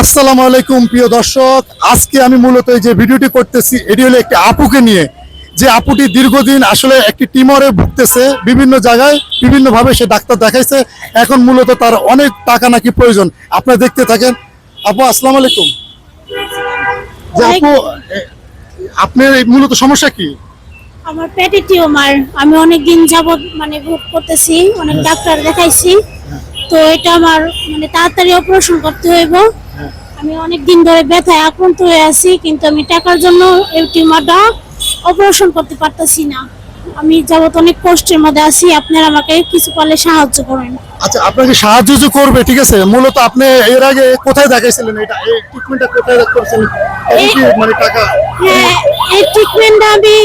আসসালামু আলাইকুম প্রিয় দর্শক, আজকে আমি মূলত এই যে ভিডিওটি করতেছি এটি হলো একটি আপুকে নিয়ে। যে আপুটি দীর্ঘদিন আসলে একটি টিউমারে ভুগতেছে, বিভিন্ন জায়গায় বিভিন্নভাবে সে ডাক্তার দেখাইছে। এখন মূলত তার অনেক টাকা নাকি প্রয়োজন। আপনারা দেখতে থাকেন। আপু আসসালামু আলাইকুম। যে আপু, আপনার এই মূলত সমস্যা কি? আমার পেটে টিউমার। আমি অনেক দিন যাবত ভোগ করতেছি, অনেক ডাক্তার দেখাইছি। তো এটা আমার তাড়াতাড়ি অপারেশন করতে হইব। আমি অনেক দিন ধরে ব্যথায় আক্রান্ত হয়ে আছি, কিন্তু আমি টাকার জন্য এই টিউমারটা অপারেশন করতে পারতেছি না। আমি যাবত অনেক কষ্টের মধ্যে আছি। আপনারা আমাকে কিছু পারলে সাহায্য করেন। আচ্ছা, আপনাকে সাহায্য যে করবে, ঠিক আছে। মূলত আপনি এর আগে কোথায় দেখাইছিলেন? এটা এই ট্রিটমেন্টটা কোথায় করেছিলেন? টাকা? হ্যাঁ, এই ট্রিটমেন্টটা আমি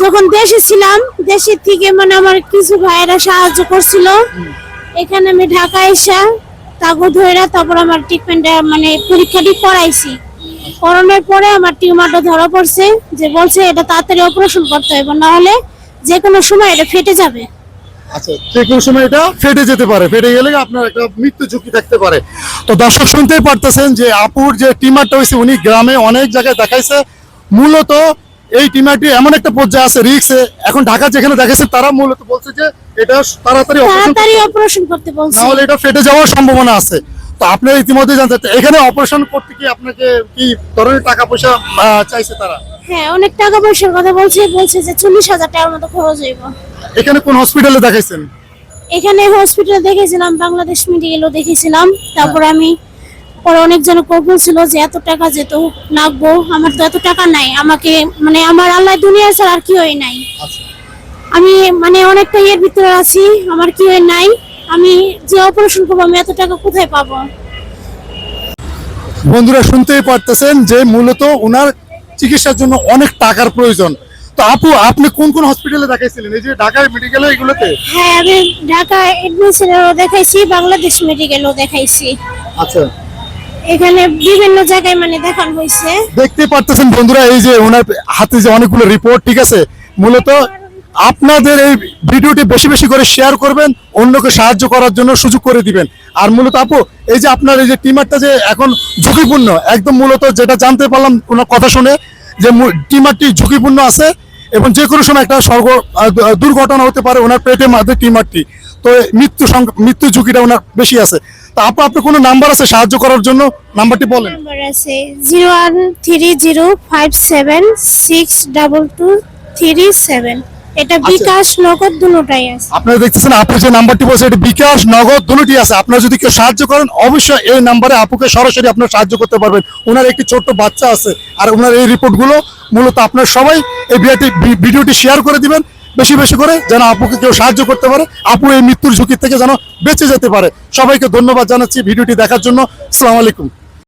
যখন দেশে ছিলাম, দেশের থেকে আমার কিছু ভাইয়েরা সাহায্য করছিল। এখানে আমি ঢাকায় এসে তাগো ধরে তারপর আমার ট্রিটমেন্টটা পরীক্ষাটি করাইছি। করানোর পরে আমার টিউমারটা ধরা পড়ছে, যে বলছে এটা তাড়াতাড়ি অপারেশন করতে হবে, না হলে যে কোনো সময় এটা ফেটে যাবে। আচ্ছা, যে কোনো সময় এটা ফেটে যেতে পারে, ফেটে গেলে আপনার একটা মৃত্যু ঝুঁকি থাকতে পারে। তো দর্শক শুনতেই পারতেছেন যে আপুর যে টিউমারটা হয়েছে, উনি গ্রামে অনেক জায়গায় দেখাইছে। মূলত এই টিউমারটি এমন একটা পর্যায়ে আছে, রিস্কে। এখন ঢাকা যেখানে দেখাইছে তারা মূলত বলছে যে এটা তাড়াতাড়ি অপারেশন করতে বলছে, না হলে এটা ফেটে যাওয়ার সম্ভাবনা আছে। তো আপনি ইতিমধ্যে জানতে, এখানে অপারেশন করতে কি আপনাকে কি ধরনের টাকা পয়সা চাইছে তারা? হ্যাঁ, অনেক টাকা পয়সার কথা বলছে যে 40,000 টাকার মতো খরচ হইব। এখানে কোন হসপিটালে দেখাইছেন? এখানে হসপিটালে দেখেছিলাম, বাংলাদেশ মেডিকেলও দেখেছিলাম। তারপর আমি পরে অনেকজন কবুল ছিল যে এত টাকা যেত লাগবো। আমার তো এত টাকা নাই, আমাকে আমার আল্লাহ দুনিয়া ছাড়া আর কি হয় নাই। আমি অনেকটা এর ভিতরে আছি, আমার কি হয় নাই। আমি যে অপারেশন করবো, আমি এত টাকা কোথায় পাবো? বন্ধুরা শুনতেই পারতেছেন যে মূলত ওনার চিকিৎসার জন্য অনেক টাকার প্রয়োজন। তো আপু, আপনি কোন কোন হসপিটালে দেখাইছিলেন? এই যে ঢাকা মেডিকেলে, এগুলোতে? হ্যাঁ, আমি ঢাকা এডমিশনেরও দেখাইছি, বাংলাদেশ মেডিকেলও দেখাইছি। আচ্ছা, এখানে বিভিন্ন জায়গায় দেখানো হয়েছে। দেখতে পারতেছেন বন্ধুরা, এই যে ওনার হাতে যে অনেকগুলো রিপোর্ট, ঠিক আছে। মূলত আপনাদের এই ভিডিওটি বেশি বেশি করে শেয়ার করবেন, অন্যকে সাহায্য করার জন্য সুযোগ করে দিবেন। আর মূলত আপু, এই যে আপনার এই যে টিউমারটা যে এখন ঝুঁকিপূর্ণ, একদম মূলত যেটা জানতে পারলাম ওনার কথা শুনে, যে টিউমারটি ঝুঁকিপূর্ণ আছে এবং যে কোনো সময় একটা দুর্ঘটনা হতে পারে ওনার পেটের মধ্যে টিউমারটি। তো মৃত্যু ঝুঁকিটা ওনার বেশি আছে। তা আপু, আপনার কোনো নাম্বার আছে সাহায্য করার জন্য? নাম্বারটি বলেন। নাম্বার আছে 0130562237। এটা বিকাশ নগদ দুটোটাই আছে। আপনারা দেখতেছেন আপু যে নাম্বারটি বলছে, এটা বিকাশ নগদ দুটোটি আছে। আপনারা যদি কেউ সাহায্য করেন, অবশ্যই এই নাম্বারে আপুকে সরাসরি আপনারা সাহায্য করতে পারবেন। ওনার একটি ছোট্ট বাচ্চা আছে, আর ওনার এই রিপোর্টগুলো মূলত আপনারা সবাই এই ভিডিওটি শেয়ার করে দিবেন বেশি বেশি করে, যেন আপুকে কেউ সাহায্য করতে পারে, আপু এই মৃত্যুর ঝুঁকি থেকে যেন বেঁচে যেতে পারে। সবাইকে ধন্যবাদ জানাচ্ছি ভিডিওটি দেখার জন্য। আসসালামু আলাইকুম।